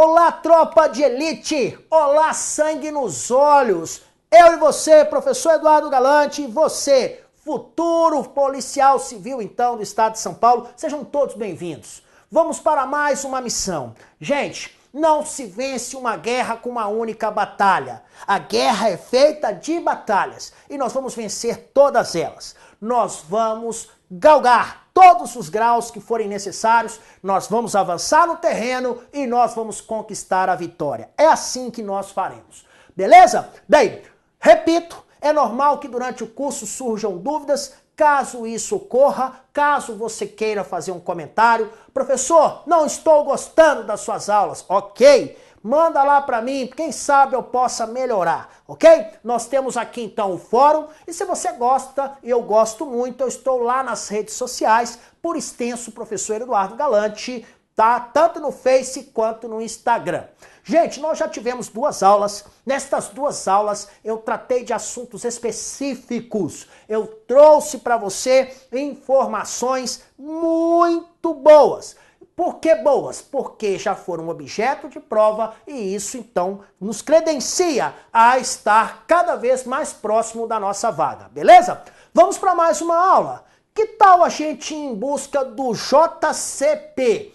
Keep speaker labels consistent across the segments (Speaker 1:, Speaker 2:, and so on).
Speaker 1: Olá, tropa de elite! Olá, sangue nos olhos! Eu e você, professor Eduardo Galante, e você, futuro policial civil, então, do estado de São Paulo, sejam todos bem-vindos. Vamos para mais uma missão. Gente, não se vence uma guerra com uma única batalha. A guerra é feita de batalhas e nós vamos vencer todas elas. Nós vamos galgar todos os graus que forem necessários, nós vamos avançar no terreno e nós vamos conquistar a vitória. É assim que nós faremos. Beleza? Bem, repito, é normal que durante o curso surjam dúvidas. Caso isso ocorra, caso você queira fazer um comentário, professor, não estou gostando das suas aulas, ok? Manda lá para mim, quem sabe eu possa melhorar, ok? Nós temos aqui então o fórum e se você gosta, e eu gosto muito, eu estou lá nas redes sociais, por extenso, professor Eduardo Galante, tá? Tanto no Face quanto no Instagram. Gente, nós já tivemos 2 aulas. Nestas 2 aulas eu tratei de assuntos específicos. Eu trouxe para você informações muito boas. Por que boas? Porque já foram objeto de prova e isso então nos credencia a estar cada vez mais próximo da nossa vaga, beleza? Vamos para mais uma aula. Que tal a gente ir em busca do JCP?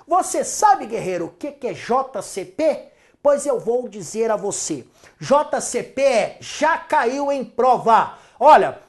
Speaker 1: Você sabe, guerreiro, o que é JCP? Pois eu vou dizer a você. JCP é já caiu em prova. Olha,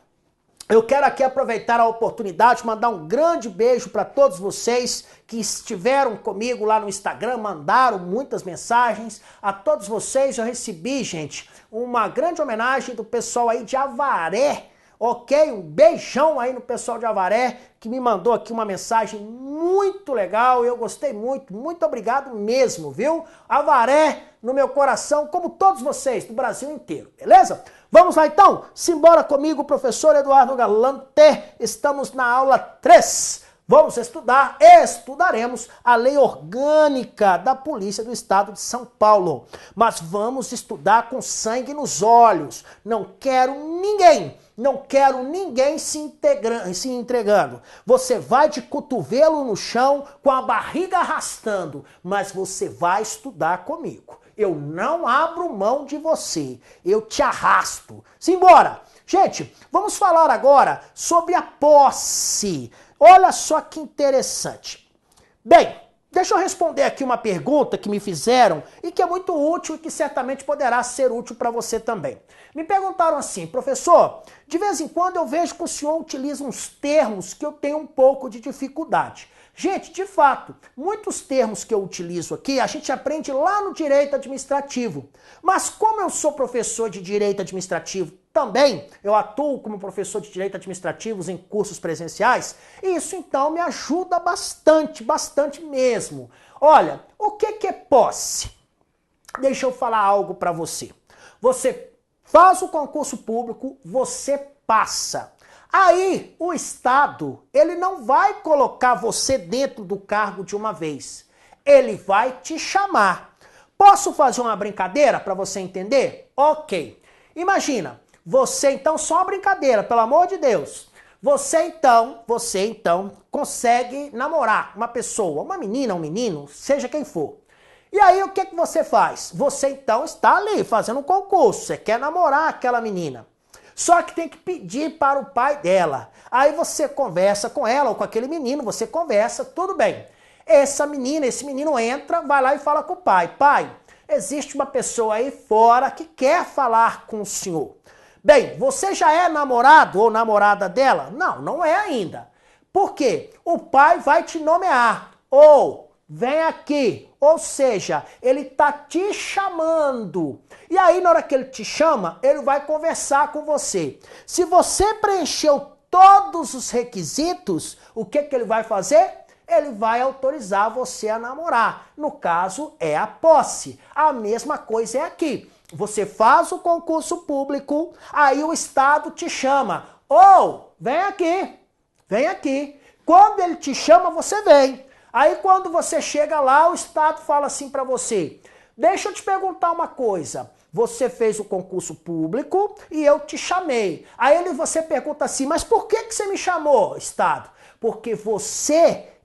Speaker 1: eu quero aqui aproveitar a oportunidade, mandar um grande beijo para todos vocês que estiveram comigo lá no Instagram, mandaram muitas mensagens. A todos vocês eu recebi, gente, uma grande homenagem do pessoal aí de Avaré. Ok? Um beijão aí no pessoal de Avaré, que me mandou aqui uma mensagem muito legal, eu gostei muito, muito obrigado mesmo, viu? Avaré no meu coração, como todos vocês, do Brasil inteiro, beleza? Vamos lá então? Simbora comigo, professor Eduardo Galante, estamos na aula 3. Vamos estudar, estudaremos a lei orgânica da Polícia do Estado de São Paulo. Mas vamos estudar com sangue nos olhos. Não quero ninguém se entregando. Você vai de cotovelo no chão, com a barriga arrastando, mas você vai estudar comigo. Eu não abro mão de você, eu te arrasto. Simbora! Gente, vamos falar agora sobre a posse. Olha só que interessante. Bem, deixa eu responder aqui uma pergunta que me fizeram e que é muito útil e que certamente poderá ser útil para você também. Me perguntaram assim, professor, de vez em quando eu vejo que o senhor utiliza uns termos que eu tenho um pouco de dificuldade. Gente, de fato, muitos termos que eu utilizo aqui, a gente aprende lá no direito administrativo. Mas como eu sou professor de direito administrativo também, eu atuo como professor de direito administrativo em cursos presenciais, e isso então me ajuda bastante, bastante mesmo. Olha, o que é posse? Deixa eu falar algo para você. Você faz o concurso público, você passa. Aí, o Estado, ele não vai colocar você dentro do cargo de uma vez. Ele vai te chamar. Posso fazer uma brincadeira para você entender? Ok. Imagina, você então, só uma brincadeira, pelo amor de Deus. Você então consegue namorar uma pessoa, uma menina, um menino, seja quem for. E aí, o que você faz? Você então está ali fazendo um concurso, você quer namorar aquela menina. Só que tem que pedir para o pai dela. Aí você conversa com ela ou com aquele menino, você conversa, tudo bem. Essa menina, esse menino entra, vai lá e fala com o pai. Pai, existe uma pessoa aí fora que quer falar com o senhor. Bem, você já é namorado ou namorada dela? Não, não é ainda. Por quê? O pai vai te nomear. Ou, vem aqui. Ou seja, ele está te chamando. E aí, na hora que ele te chama, ele vai conversar com você. Se você preencheu todos os requisitos, o que ele vai fazer? Ele vai autorizar você a namorar. No caso, é a posse. A mesma coisa é aqui. Você faz o concurso público, aí o Estado te chama. Ou, vem aqui, vem aqui. Quando ele te chama, você vem. Aí quando você chega lá, o Estado fala assim para você, deixa eu te perguntar uma coisa, você fez o concurso público e eu te chamei. Aí você pergunta assim, mas por que você me chamou, Estado? Porque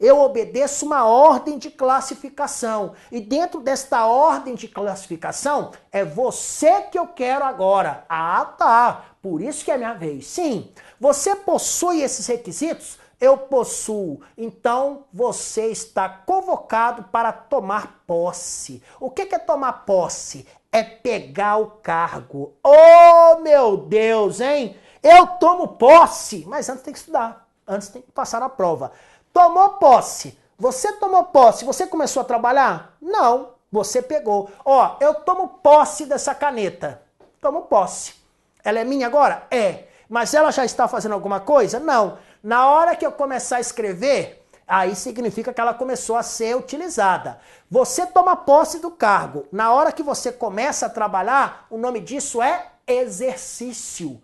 Speaker 1: eu obedeço uma ordem de classificação. E dentro desta ordem de classificação, é você que eu quero agora. Ah, tá. Por isso que é minha vez. Sim, você possui esses requisitos? Eu possuo. Então, você está convocado para tomar posse. O que é tomar posse? É pegar o cargo. Oh, meu Deus, hein? Eu tomo posse, mas antes tem que estudar. Antes tem que passar na prova. Tomou posse. Você tomou posse. Você começou a trabalhar? Não. Você pegou. Ó, eu tomo posse dessa caneta. Tomo posse. Ela é minha agora? É. Mas ela já está fazendo alguma coisa? Não. Na hora que eu começar a escrever, aí significa que ela começou a ser utilizada. Você toma posse do cargo. Na hora que você começa a trabalhar, o nome disso é exercício.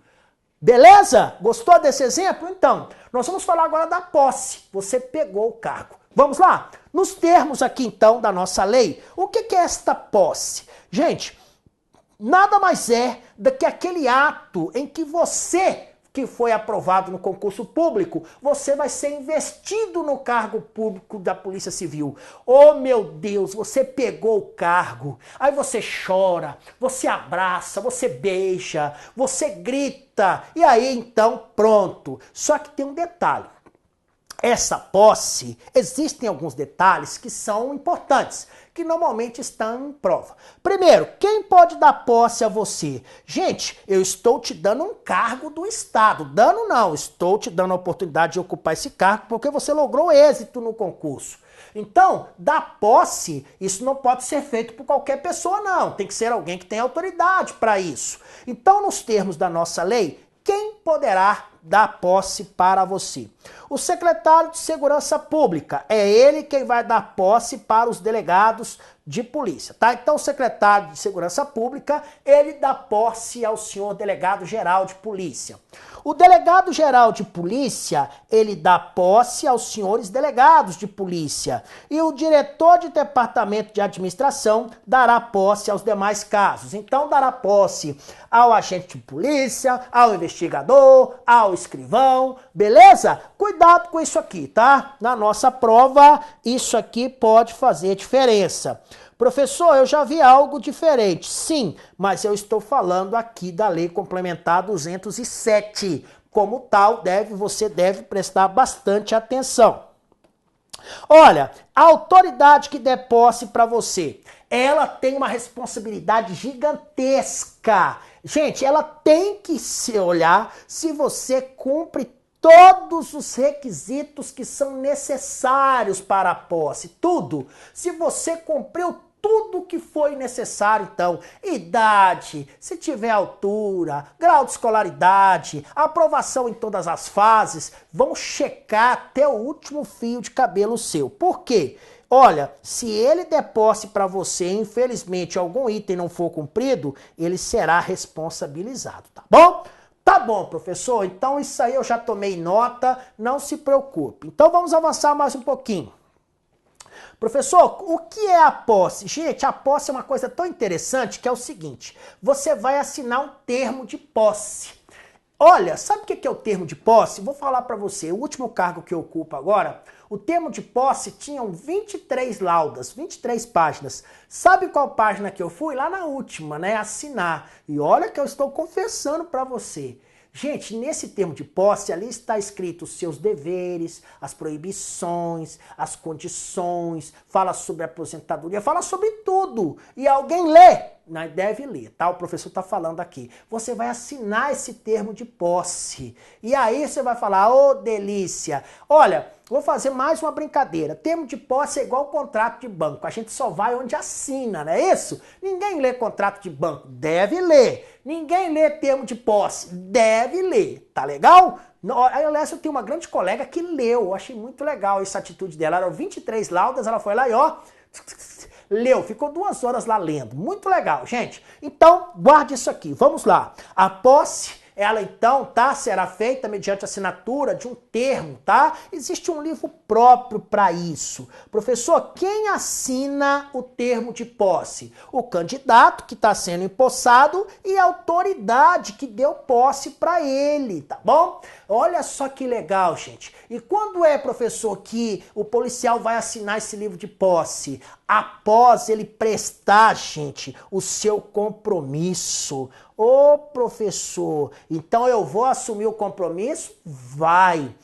Speaker 1: Beleza? Gostou desse exemplo? Então, nós vamos falar agora da posse. Você pegou o cargo. Vamos lá? Nos termos aqui, então, da nossa lei, o que é esta posse? Gente, nada mais é do que aquele ato em que você, que foi aprovado no concurso público, você vai ser investido no cargo público da Polícia Civil. Oh, meu Deus, você pegou o cargo, aí você chora, você abraça, você beija, você grita, e aí então pronto. Só que tem um detalhe. Essa posse, existem alguns detalhes que são importantes, que normalmente estão em prova. Primeiro, quem pode dar posse a você? Gente, eu estou te dando um cargo do Estado. Dando não, estou te dando a oportunidade de ocupar esse cargo porque você logrou êxito no concurso. Então, dar posse, isso não pode ser feito por qualquer pessoa, não. Tem que ser alguém que tenha autoridade para isso. Então, nos termos da nossa lei, quem poderá dar posse para você? O secretário de Segurança Pública, é ele quem vai dar posse para os delegados de polícia, tá? Então o secretário de Segurança Pública, ele dá posse ao senhor delegado-geral de polícia. O delegado-geral de polícia, ele dá posse aos senhores delegados de polícia. E o diretor de departamento de administração dará posse aos demais casos. Então dará posse ao agente de polícia, ao investigador, ao escrivão, beleza? Cuidado com isso aqui, tá? Na nossa prova, isso aqui pode fazer diferença. Professor, eu já vi algo diferente. Sim, mas eu estou falando aqui da Lei Complementar 207. Como tal, você deve prestar bastante atenção. Olha, a autoridade que der posse para você, ela tem uma responsabilidade gigantesca. Gente, ela tem que se olhar se você cumpre todos os requisitos que são necessários para a posse, tudo. Se você cumpriu tudo que foi necessário, então, idade, se tiver altura, grau de escolaridade, aprovação em todas as fases, vão checar até o último fio de cabelo seu. Por quê? Olha, se ele der posse para você, infelizmente, algum item não for cumprido, ele será responsabilizado, tá bom? Tá bom, professor, então isso aí eu já tomei nota, não se preocupe. Então vamos avançar mais um pouquinho. Professor, o que é a posse? Gente, a posse é uma coisa tão interessante que é o seguinte, você vai assinar um termo de posse. Olha, sabe o que é o termo de posse? Vou falar para você, o último cargo que eu ocupo agora, o termo de posse tinham 23 laudas, 23 páginas. Sabe qual página que eu fui? Lá na última, né? Assinar. E olha que eu estou confessando para você. Gente, nesse termo de posse, ali está escrito os seus deveres, as proibições, as condições, fala sobre a aposentadoria, fala sobre tudo. E alguém lê? Não deve ler, tá? O professor está falando aqui. Você vai assinar esse termo de posse. E aí você vai falar, ô delícia, olha, vou fazer mais uma brincadeira. Termo de posse é igual contrato de banco. A gente só vai onde assina, não é isso? Ninguém lê contrato de banco. Deve ler. Ninguém lê termo de posse. Deve ler. Tá legal? Aliás, eu tenho uma grande colega que leu. Eu achei muito legal essa atitude dela. Eram 23 laudas, ela foi lá e ó... leu, ficou 2 horas lá lendo. Muito legal, gente. Então, guarde isso aqui. Vamos lá. A posse ela então, tá, será feita mediante assinatura de um termo, tá? Existe um livro próprio para isso. Professor, quem assina o termo de posse? O candidato que está sendo empossado e a autoridade que deu posse para ele, tá bom? Olha só que legal, gente. E quando é, professor, que o policial vai assinar esse livro de posse? Após ele prestar, gente, o seu compromisso. Ô, professor, então eu vou assumir o compromisso? Vai.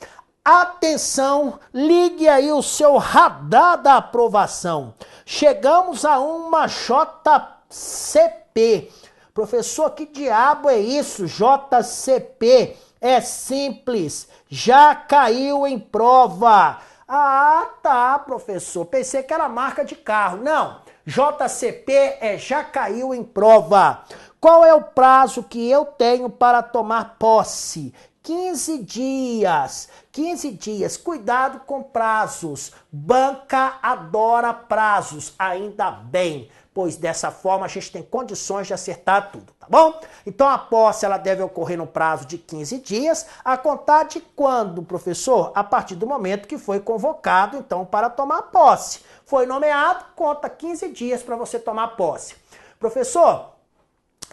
Speaker 1: Atenção, ligue aí o seu radar da aprovação. Chegamos a uma JCP. Professor, que diabo é isso? JCP é simples, já caiu em prova. Ah, tá, professor, pensei que era marca de carro. Não, JCP é já caiu em prova. Qual é o prazo que eu tenho para tomar posse? 15 dias. 15 dias. Cuidado com prazos. Banca adora prazos, ainda bem, pois dessa forma a gente tem condições de acertar tudo, tá bom? Então a posse ela deve ocorrer no prazo de 15 dias, a contar de quando, professor? A partir do momento que foi convocado, então, para tomar posse. Foi nomeado, conta 15 dias para você tomar posse. Professor,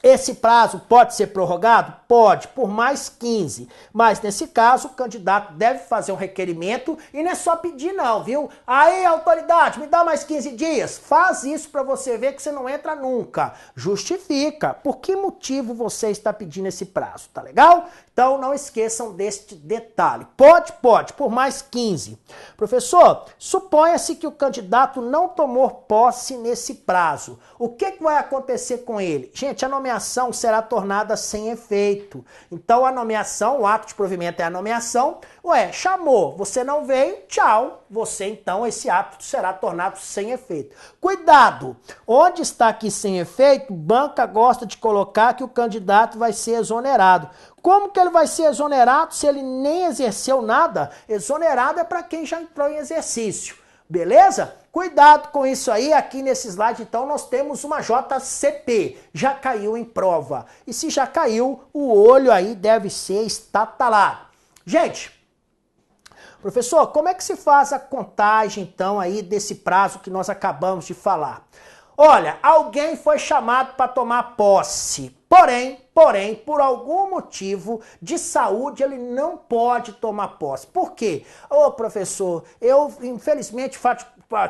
Speaker 1: esse prazo pode ser prorrogado? Pode, por mais 15. Mas nesse caso, o candidato deve fazer um requerimento e não é só pedir não, viu? Aí, autoridade, me dá mais 15 dias. Faz isso para você ver que você não entra nunca. Justifica. Por que motivo você está pedindo esse prazo, tá legal? Então não esqueçam deste detalhe. Pode, por mais 15. Professor, suponha-se que o candidato não tomou posse nesse prazo. O que vai acontecer com ele? Gente, a nomeação será tornada sem efeito. Então a nomeação, o ato de provimento é a nomeação. Ué, chamou, você não veio, tchau. Você então, esse ato será tornado sem efeito. Cuidado, onde está aqui sem efeito, banca gosta de colocar que o candidato vai ser exonerado. Como que ele vai ser exonerado se ele nem exerceu nada? Exonerado é para quem já entrou em exercício. Beleza? Cuidado com isso aí. Aqui nesse slide, então, nós temos uma JCP. Já caiu em prova. E se já caiu, o olho aí deve ser estatalado. Gente, professor, como é que se faz a contagem, então, aí desse prazo que nós acabamos de falar? Olha, alguém foi chamado para tomar posse. Porém, por algum motivo de saúde, ele não pode tomar posse. Por quê? Ô, professor, eu infelizmente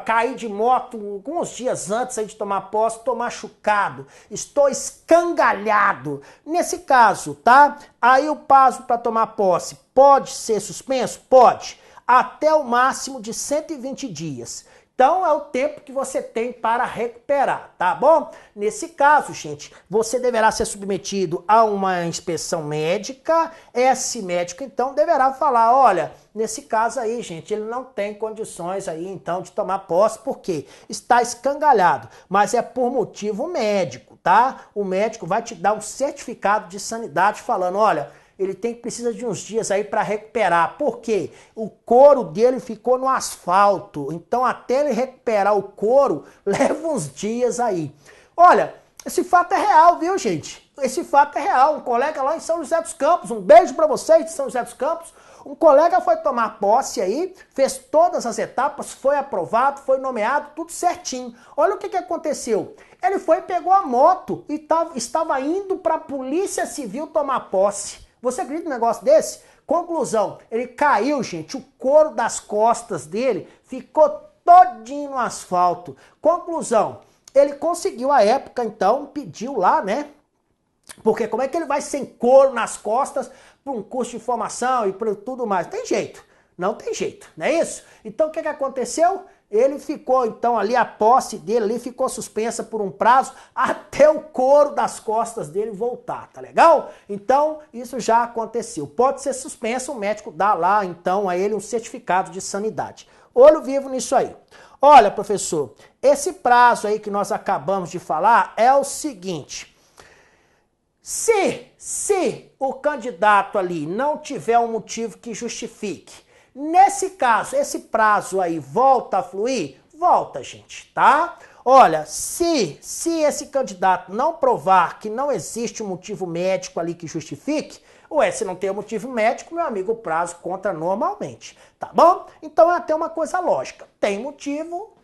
Speaker 1: caí de moto alguns dias antes aí de tomar posse, estou machucado, estou escangalhado. Nesse caso, tá? Aí o prazo para tomar posse pode ser suspenso? Pode. Até o máximo de 120 dias. Então, é o tempo que você tem para recuperar, tá bom? Nesse caso, gente, você deverá ser submetido a uma inspeção médica. Esse médico, então, deverá falar, olha, nesse caso aí, gente, ele não tem condições aí, então, de tomar posse, porque está escangalhado, mas é por motivo médico, tá? O médico vai te dar um certificado de sanidade falando, olha, ele precisa de uns dias aí para recuperar. Por quê? O couro dele ficou no asfalto. Então, até ele recuperar o couro, leva uns dias aí. Olha, esse fato é real, viu, gente? Esse fato é real. Um colega lá em São José dos Campos, um beijo para vocês de São José dos Campos. Um colega foi tomar posse aí, fez todas as etapas, foi aprovado, foi nomeado, tudo certinho. Olha o que aconteceu. Ele foi, pegou a moto e estava indo para a Polícia Civil tomar posse. Você acredita num negócio desse? Conclusão, ele caiu, gente, o couro das costas dele ficou todinho no asfalto. Conclusão, ele conseguiu à época, então, pediu lá, né? Porque como é que ele vai sem couro nas costas para um curso de formação e para tudo mais? Tem jeito, não tem jeito, não é isso? Então, o que aconteceu? Ele ficou, então, ali, a posse dele ali ficou suspensa por um prazo até o couro das costas dele voltar, tá legal? Então, isso já aconteceu. Pode ser suspenso, o médico dá lá, então, a ele um certificado de sanidade. Olho vivo nisso aí. Olha, professor, esse prazo aí que nós acabamos de falar é o seguinte. Se o candidato ali não tiver um motivo que justifique, nesse caso, esse prazo aí volta a fluir? Volta, gente, tá? Olha, se esse candidato não provar que não existe um motivo médico ali que justifique, Ué, se não tem motivo médico, meu amigo, o prazo conta normalmente, tá bom? Então é até uma coisa lógica. Tem motivo,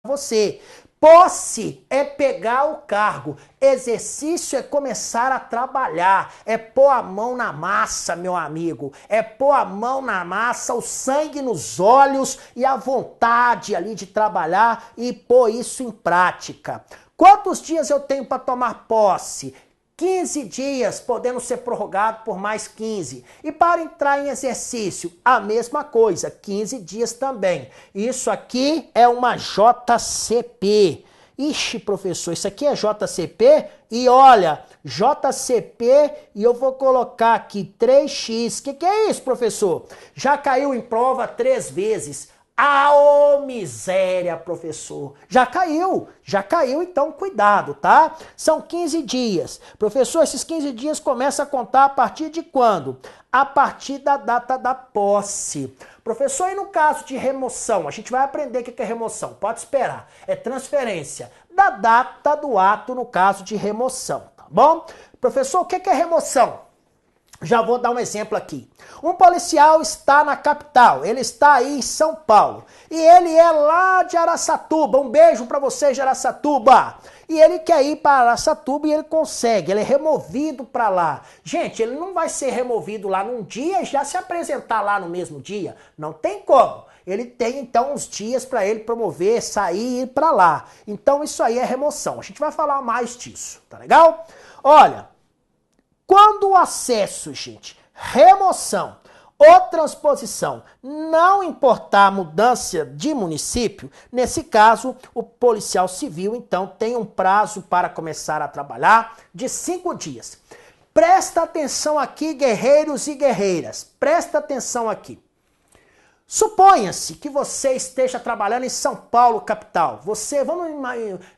Speaker 1: você. Posse é pegar o cargo, exercício é começar a trabalhar, é pôr a mão na massa, meu amigo, é pôr a mão na massa, o sangue nos olhos e a vontade ali de trabalhar e pôr isso em prática. Quantos dias eu tenho para tomar posse? 15 dias, podendo ser prorrogado por mais 15. E para entrar em exercício, a mesma coisa, 15 dias também. Isso aqui é uma JCP. Ixi, professor, isso aqui é JCP? E olha, JCP e eu vou colocar aqui 3x. Que é isso, professor? Já caiu em prova 3 vezes. Ah, ô miséria, professor. Já caiu, então cuidado, tá? São 15 dias. Professor, esses 15 dias começam a contar a partir de quando? A partir da data da posse. Professor, e no caso de remoção? A gente vai aprender o que é remoção, pode esperar. É transferência da data do ato no caso de remoção, tá bom? Professor, o que é remoção? Já vou dar um exemplo aqui. Um policial está na capital, ele está aí em São Paulo. E ele é lá de Araçatuba. Um beijo para você, de Araçatuba. E ele quer ir para Araçatuba e ele consegue, ele é removido para lá. Gente, ele não vai ser removido lá num dia e já se apresentar lá no mesmo dia. Não tem como. Ele tem então uns dias para ele promover, sair e ir para lá. Então isso aí é remoção. A gente vai falar mais disso, tá legal? Olha, quando o acesso, gente, remoção ou transposição não importar a mudança de município, nesse caso, o policial civil, então, tem um prazo para começar a trabalhar de 5 dias. Presta atenção aqui, guerreiros e guerreiras. Presta atenção aqui. Suponha-se que você esteja trabalhando em São Paulo, capital.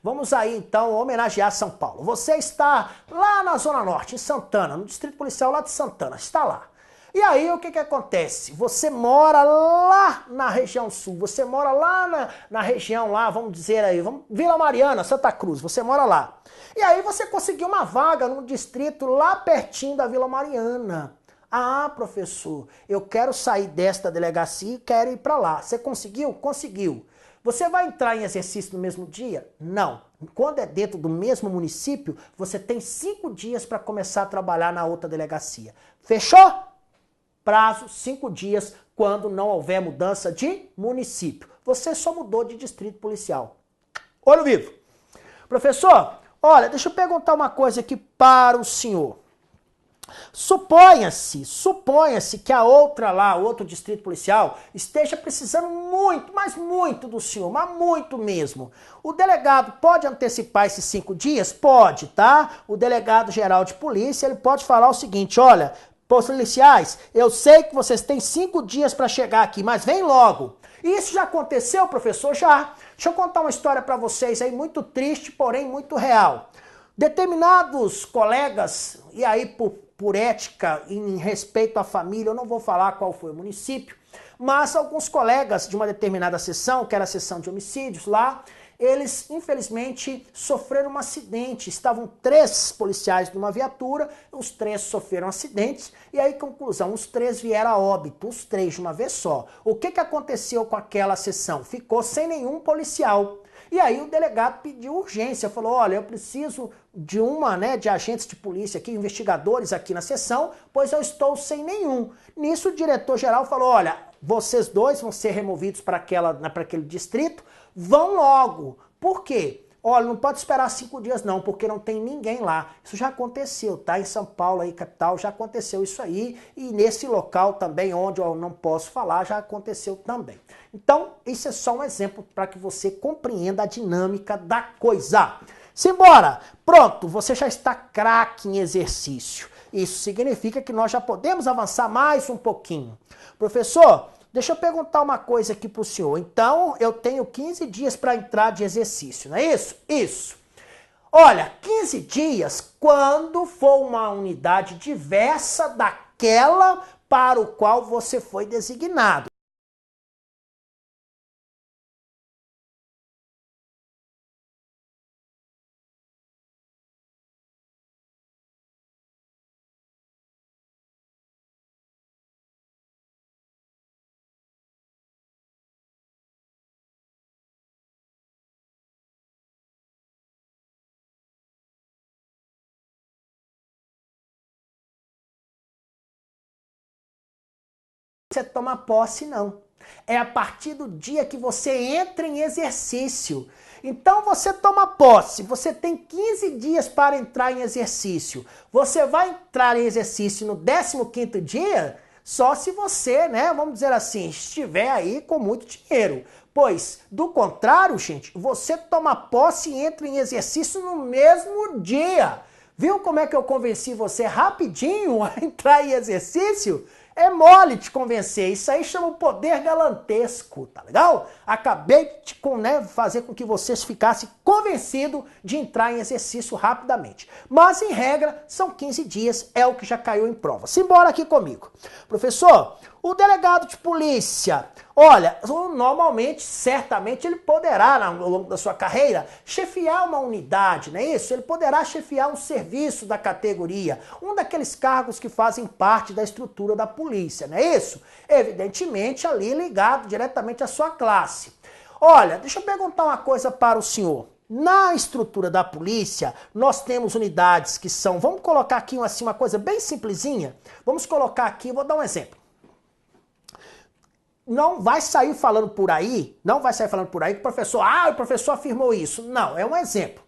Speaker 1: Vamos aí então homenagear São Paulo. Você está lá na Zona Norte, em Santana, no Distrito Policial lá de Santana, está lá. E aí o que acontece? Você mora lá na região sul, você mora lá na região lá, vamos dizer aí, Vila Mariana, Santa Cruz, você mora lá. E aí você conseguiu uma vaga num distrito lá pertinho da Vila Mariana. Ah, professor, eu quero sair desta delegacia e quero ir para lá. Você conseguiu? Conseguiu. Você vai entrar em exercício no mesmo dia? Não. Quando é dentro do mesmo município, você tem 5 dias para começar a trabalhar na outra delegacia. Fechou? Prazo 5 dias quando não houver mudança de município. Você só mudou de distrito policial. Olho vivo. Professor, olha, deixa eu perguntar uma coisa aqui para o senhor. Suponha-se que a outra lá, o outro distrito policial, esteja precisando muito, mas muito do senhor, mas muito mesmo. O delegado pode antecipar esses 5 dias? Pode, tá? O delegado geral de polícia, ele pode falar o seguinte, olha, policiais, eu sei que vocês têm 5 dias para chegar aqui, mas vem logo. Isso já aconteceu, professor? Já. Deixa eu contar uma história para vocês aí, muito triste, porém muito real. Determinados colegas, e aí por ética e em respeito à família, eu não vou falar qual foi o município, mas alguns colegas de uma determinada seção, que era a seção de homicídios lá, eles infelizmente sofreram um acidente. Estavam 3 policiais numa viatura, os 3 sofreram acidentes, e aí, conclusão, os 3 vieram a óbito, os 3 de uma vez só. O que aconteceu com aquela seção? Ficou sem nenhum policial. E aí o delegado pediu urgência, falou, olha, eu preciso de agentes de polícia aqui, investigadores aqui na seção, pois eu estou sem nenhum. Nisso o diretor-geral falou, olha, vocês 2 vão ser removidos para aquele distrito, vão logo. Por quê? Olha, não pode esperar 5 dias não, porque não tem ninguém lá. Isso já aconteceu, tá? Em São Paulo, aí, capital, já aconteceu isso aí. E nesse local também, onde eu não posso falar, já aconteceu também. Então, isso é só um exemplo para que você compreenda a dinâmica da coisa. Simbora! Pronto, você já está craque em exercício. Isso significa que nós já podemos avançar mais um pouquinho. Professor, deixa eu perguntar uma coisa aqui para o senhor. Então, eu tenho 15 dias para entrar de exercício, não é isso? Isso. Olha, 15 dias quando for uma unidade diversa daquela para o qual você foi designado. você toma posse, não. É a partir do dia que você entra em exercício. Então você toma posse, você tem 15 dias para entrar em exercício. Você vai entrar em exercício no 15º dia só se você, né, vamos dizer assim, estiver aí com muito dinheiro. Pois, do contrário, gente, você toma posse e entra em exercício no mesmo dia. Viu como é que eu convenci você rapidinho a entrar em exercício? É mole te convencer, isso aí chama o poder galantesco, tá legal? Acabei de fazer com que vocês ficassem convencidos de entrar em exercício rapidamente. Mas, em regra, são 15 dias, é o que já caiu em prova. Simbora aqui comigo. Professor, o delegado de polícia, olha, normalmente, certamente, ele poderá, ao longo da sua carreira, chefiar uma unidade, não é isso? Ele poderá chefiar um serviço da categoria, um daqueles cargos que fazem parte da estrutura da polícia, não é isso? Evidentemente, ali ligado diretamente à sua classe. Olha, deixa eu perguntar uma coisa para o senhor. Na estrutura da polícia, nós temos unidades que são, vamos colocar aqui assim, uma coisa bem simplesinha, vamos colocar aqui, vou dar um exemplo. Não vai sair falando por aí que o professor afirmou isso. Não, é um exemplo.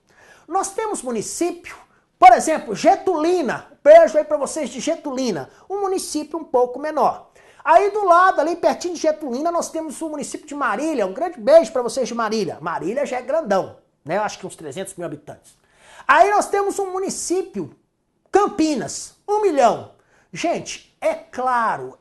Speaker 1: Nós temos município, por exemplo, Getulina, beijo aí para vocês de Getulina, um município um pouco menor. Aí do lado, ali pertinho de Getulina, nós temos o município de Marília, um grande beijo para vocês de Marília. Marília já é grandão, né? Eu acho que uns 300 mil habitantes. Aí nós temos um município, Campinas, 1 milhão. Gente, é claro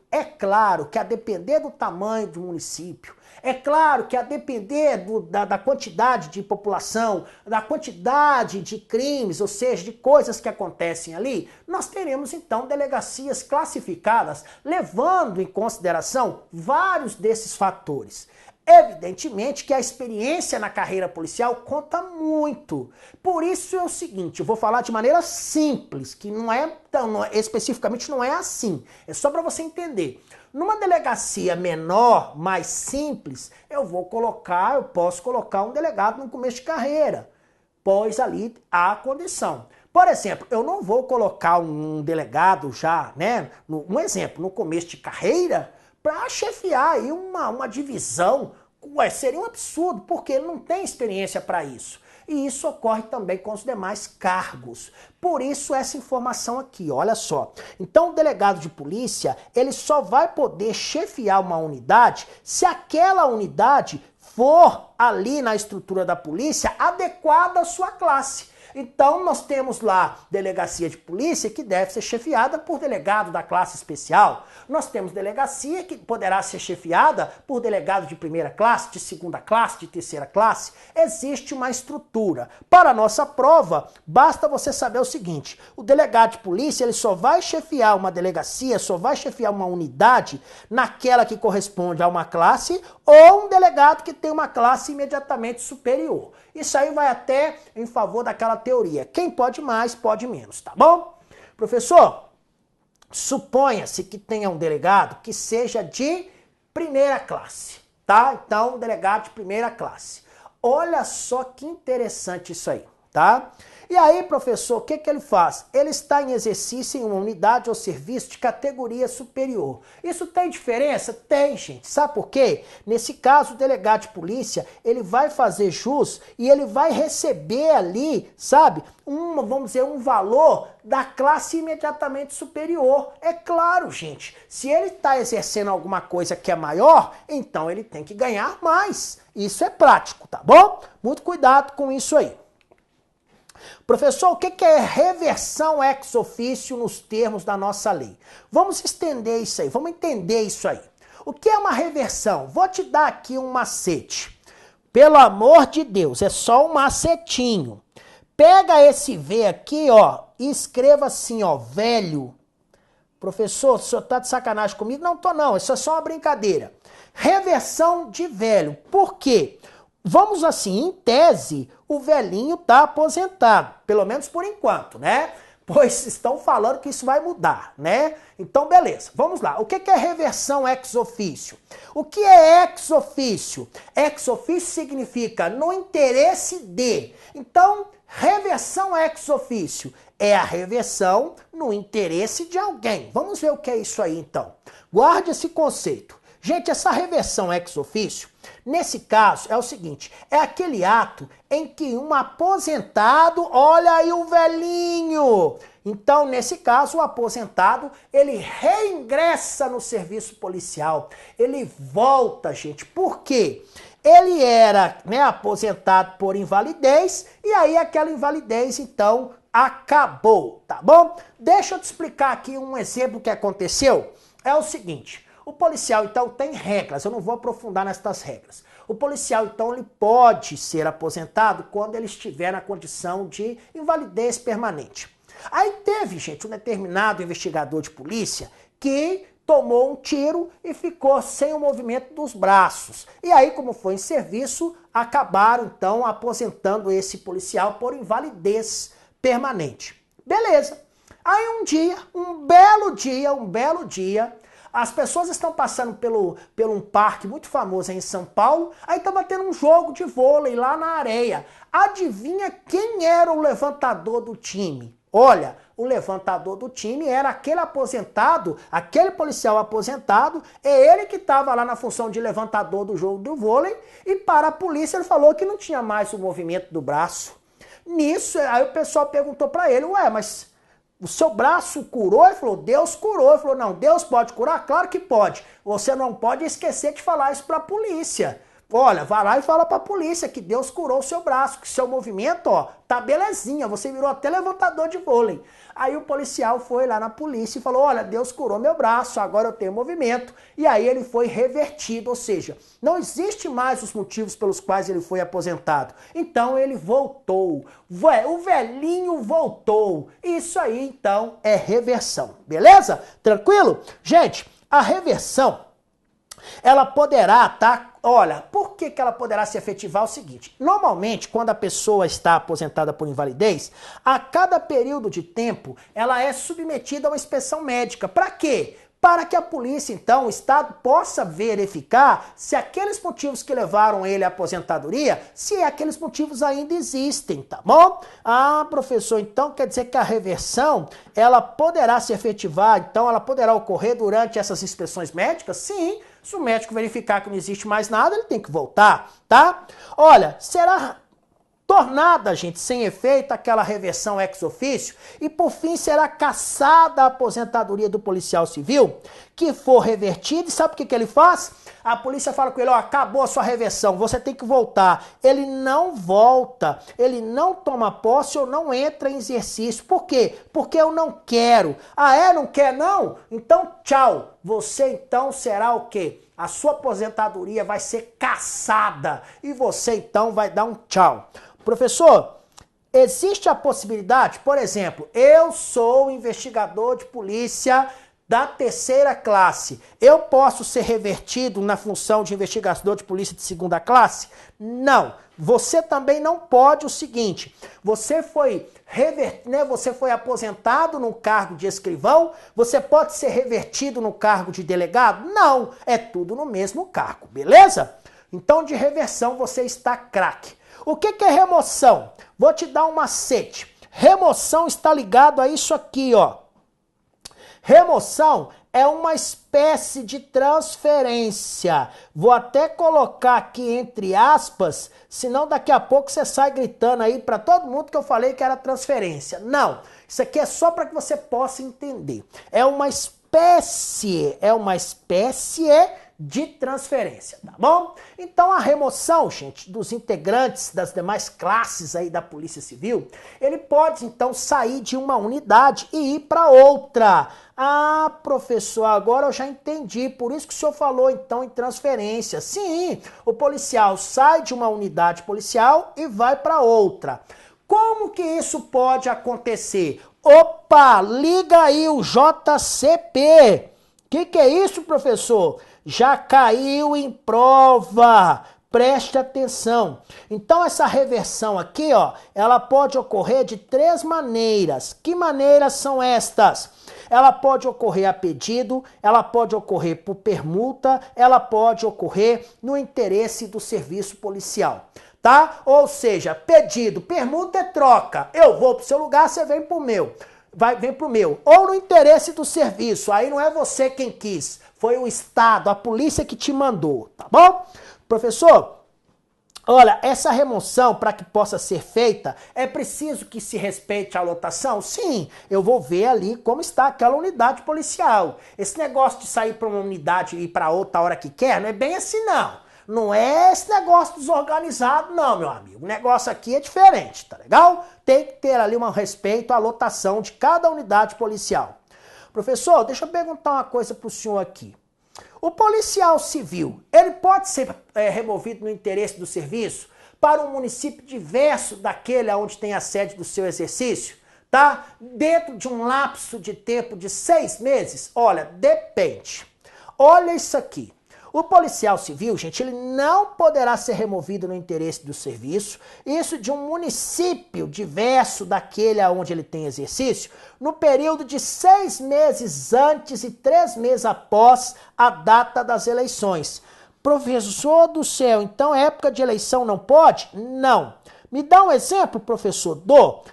Speaker 1: que a depender do tamanho do município, é claro que a depender da quantidade de população, da quantidade de crimes, ou seja, de coisas que acontecem ali, nós teremos então delegacias classificadas, levando em consideração vários desses fatores. Evidentemente que a experiência na carreira policial conta muito. Por isso é o seguinte, eu vou falar de maneira simples, que especificamente não é assim. É só para você entender. Numa delegacia menor, mais simples, eu posso colocar um delegado no começo de carreira, pois ali há a condição. Por exemplo, eu não vou colocar um delegado já, né, um exemplo, no começo de carreira, para chefiar aí uma divisão. Seria um absurdo, porque ele não tem experiência para isso. E isso ocorre também com os demais cargos. Por isso essa informação aqui, olha só. Então o delegado de polícia, ele só vai poder chefiar uma unidade se aquela unidade for ali na estrutura da polícia adequada à sua classe. Então nós temos lá delegacia de polícia que deve ser chefiada por delegado da classe especial. Nós temos delegacia que poderá ser chefiada por delegado de primeira classe, de segunda classe, de terceira classe. Existe uma estrutura. Para a nossa prova, basta você saber o seguinte, o delegado de polícia ele só vai chefiar uma delegacia, só vai chefiar uma unidade naquela que corresponde a uma classe ou um delegado que tem uma classe imediatamente superior. Isso aí vai até em favor daquela teoria. Quem pode mais, pode menos, tá bom? Professor, suponha-se que tenha um delegado que seja de primeira classe, tá? Então, delegado de primeira classe. Olha só que interessante isso aí, tá? E aí, professor, o que ele faz? Ele está em exercício em uma unidade ou serviço de categoria superior. Isso tem diferença? Tem, gente. Sabe por quê? Nesse caso, o delegado de polícia, ele vai fazer jus e ele vai receber ali, sabe, vamos dizer, um valor da classe imediatamente superior. É claro, gente, se ele está exercendo alguma coisa que é maior, então ele tem que ganhar mais. Isso é prático, tá bom? Muito cuidado com isso aí. Professor, o que é reversão ex officio nos termos da nossa lei? Vamos estender isso aí, vamos entender isso aí. O que é uma reversão? Vou te dar aqui um macete. Pelo amor de Deus, é só um macetinho. Pega esse V aqui, ó, e escreva assim, ó, velho. Professor, o senhor tá de sacanagem comigo? Não tô não, isso é só uma brincadeira. Reversão de velho. Por quê? Vamos assim, em tese, o velhinho tá aposentado, pelo menos por enquanto, né? Pois estão falando que isso vai mudar, né? Então, beleza, vamos lá. O que é reversão ex officio? O que é ex officio? Ex officio significa no interesse de. Então, reversão ex officio é a reversão no interesse de alguém. Vamos ver o que é isso aí, então. Guarde esse conceito. Gente, essa reversão ex officio, nesse caso, é o seguinte, é aquele ato em que um aposentado, olha aí o velhinho. Então, nesse caso, o aposentado, ele reingressa no serviço policial. Ele volta, gente. Por quê? Ele era, né, aposentado por invalidez e aí aquela invalidez, então, acabou, tá bom? Deixa eu te explicar aqui um exemplo que aconteceu. É o seguinte, o policial, então, tem regras. Eu não vou aprofundar nestas regras. O policial, então, ele pode ser aposentado quando ele estiver na condição de invalidez permanente. Aí teve, gente, um determinado investigador de polícia que tomou um tiro e ficou sem o movimento dos braços. E aí, como foi em serviço, acabaram, então, aposentando esse policial por invalidez permanente. Beleza. Aí um belo dia, as pessoas estão passando pelo um parque muito famoso aí em São Paulo, aí estava tendo um jogo de vôlei lá na areia. Adivinha quem era o levantador do time? Olha, o levantador do time era aquele aposentado, aquele policial aposentado, é ele que estava lá na função de levantador do jogo do vôlei, e para a polícia ele falou que não tinha mais o movimento do braço. Nisso, aí o pessoal perguntou para ele, ué, mas o seu braço curou? Ele falou, Deus curou. Ele falou, não, Deus pode curar? Claro que pode. Você não pode esquecer de falar isso para a polícia. Olha, vai lá e fala pra polícia que Deus curou o seu braço, que seu movimento, ó, tá belezinha, você virou até levantador de vôlei. Aí o policial foi lá na polícia e falou, olha, Deus curou meu braço, agora eu tenho movimento. E aí ele foi revertido, ou seja, não existe mais os motivos pelos quais ele foi aposentado. Então ele voltou, o velhinho voltou. Isso aí, então, é reversão, beleza? Tranquilo? Gente, a reversão, ela poderá, tá? Olha, por que ela poderá se efetivar? É o seguinte, normalmente quando a pessoa está aposentada por invalidez, a cada período de tempo ela é submetida a uma inspeção médica. Para quê? Para que a polícia, então, o Estado possa verificar se aqueles motivos que levaram ele à aposentadoria, se aqueles motivos ainda existem, tá bom? Ah, professor, então quer dizer que a reversão, ela poderá se efetivar, então ela poderá ocorrer durante essas inspeções médicas? Sim, se o médico verificar que não existe mais nada, ele tem que voltar, tá? Olha, será tornada, gente, sem efeito aquela reversão ex officio e, por fim, será cassada a aposentadoria do policial civil que for revertido. E sabe o que ele faz? A polícia fala com ele, ó, acabou a sua reversão, você tem que voltar. Ele não volta, ele não toma posse ou não entra em exercício. Por quê? Porque eu não quero. Ah, é? Não quer não? Então, tchau. Você, então, será o quê? A sua aposentadoria vai ser cassada e você, então, vai dar um tchau. Professor, existe a possibilidade, por exemplo, eu sou investigador de polícia da 3ª classe. Eu posso ser revertido na função de investigador de polícia de 2ª classe? Não. Você também não pode o seguinte, você foi aposentado no cargo de escrivão, você pode ser revertido no cargo de delegado? Não, é tudo no mesmo cargo, beleza? Então de reversão você está craque. O que é remoção? Vou te dar um macete. Remoção está ligado a isso aqui, ó. Remoção é uma espécie de transferência. Vou até colocar aqui entre aspas, senão daqui a pouco você sai gritando aí para todo mundo que eu falei que era transferência. Não, isso aqui é só para que você possa entender. É uma espécie de transferência, tá bom? Então a remoção, gente, dos integrantes das demais classes aí da Polícia Civil, ele pode então sair de uma unidade e ir para outra. Ah, professor, agora eu já entendi, por isso que o senhor falou então em transferência. Sim, o policial sai de uma unidade policial e vai para outra. Como que isso pode acontecer? Opa, liga aí o JCP. Que é isso, professor? Já caiu em prova. Preste atenção. Então essa reversão aqui, ó, ela pode ocorrer de 3 maneiras. Que maneiras são estas? Ela pode ocorrer a pedido, ela pode ocorrer por permuta, ela pode ocorrer no interesse do serviço policial, tá? Ou seja, pedido, permuta é troca. Eu vou pro seu lugar, você vem pro meu. vem pro meu. Ou no interesse do serviço, aí não é você quem quis, foi o Estado, a polícia que te mandou, tá bom? Professor, olha, essa remoção, para que possa ser feita, é preciso que se respeite a lotação? Sim, eu vou ver ali como está aquela unidade policial. Esse negócio de sair para uma unidade e ir para outra hora que quer, não é bem assim não. Não é esse negócio desorganizado não, meu amigo. O negócio aqui é diferente, tá legal? Tem que ter ali um respeito à lotação de cada unidade policial. Professor, deixa eu perguntar uma coisa pro senhor aqui. O policial civil, ele pode ser removido no interesse do serviço para um município diverso daquele onde tem a sede do seu exercício, tá? Dentro de um lapso de tempo de 6 meses? Olha, depende. Olha isso aqui. O policial civil, gente, ele não poderá ser removido no interesse do serviço, isso de um município diverso daquele onde ele tem exercício, no período de 6 meses antes e 3 meses após a data das eleições. Professor do céu, então época de eleição não pode? Não. Me dá um exemplo, professor?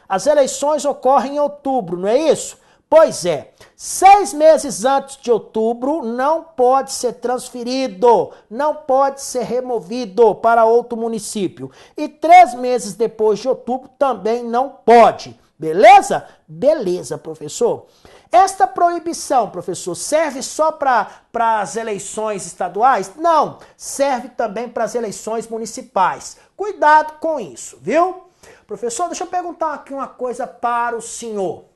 Speaker 1: As eleições ocorrem em outubro, não é isso? Pois é, 6 meses antes de outubro não pode ser transferido, não pode ser removido para outro município. E 3 meses depois de outubro também não pode. Beleza? Beleza, professor. Esta proibição, professor, serve só para as eleições estaduais? Não, serve também para as eleições municipais. Cuidado com isso, viu? Professor, deixa eu perguntar aqui uma coisa para o senhor.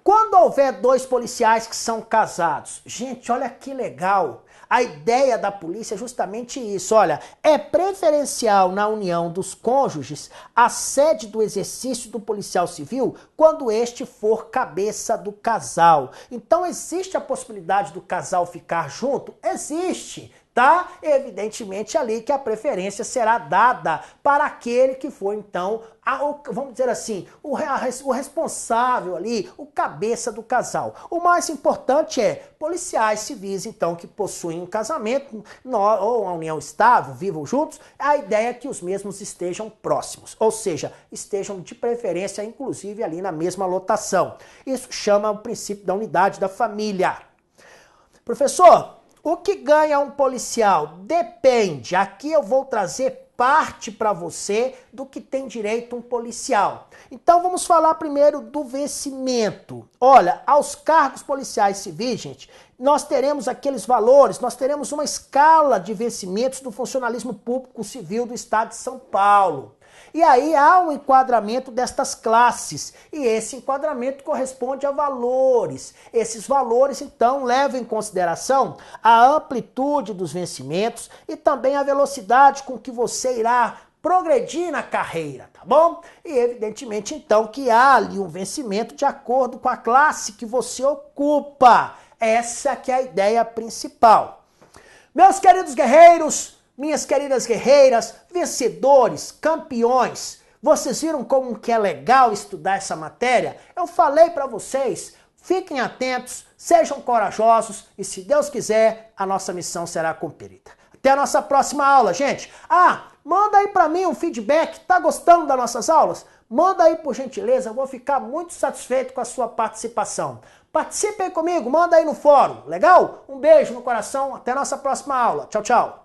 Speaker 1: Quando houver 2 policiais que são casados, gente, olha que legal. A ideia da polícia é justamente isso. Olha, é preferencial na união dos cônjuges a sede do exercício do policial civil quando este for cabeça do casal. Então, existe a possibilidade do casal ficar junto? Existe. Tá? Evidentemente ali que a preferência será dada para aquele que for, então, vamos dizer assim, o responsável ali, o cabeça do casal. O mais importante é policiais civis, então, que possuem um casamento ou uma união estável, vivam juntos, a ideia é que os mesmos estejam próximos, ou seja, estejam de preferência, inclusive, ali na mesma lotação. Isso chama o princípio da unidade da família. Professor, o que ganha um policial? Depende. Aqui eu vou trazer parte para você do que tem direito um policial. Então vamos falar primeiro do vencimento. Olha, aos cargos policiais civis, gente, nós teremos aqueles valores, nós teremos uma escala de vencimentos do funcionalismo público civil do Estado de São Paulo. E aí há um enquadramento destas classes, e esse enquadramento corresponde a valores. Esses valores, então, levam em consideração a amplitude dos vencimentos e também a velocidade com que você irá progredir na carreira, tá bom? E evidentemente, então, que há ali um vencimento de acordo com a classe que você ocupa. Essa que é a ideia principal. Meus queridos guerreiros, minhas queridas guerreiras, vencedores, campeões, vocês viram como que é legal estudar essa matéria? Eu falei para vocês, fiquem atentos, sejam corajosos e se Deus quiser, a nossa missão será cumprida. Até a nossa próxima aula, gente. Manda aí para mim um feedback, tá gostando das nossas aulas? Manda aí por gentileza, eu vou ficar muito satisfeito com a sua participação. Participe aí comigo, manda aí no fórum, legal? Um beijo no coração, até a nossa próxima aula. Tchau, tchau.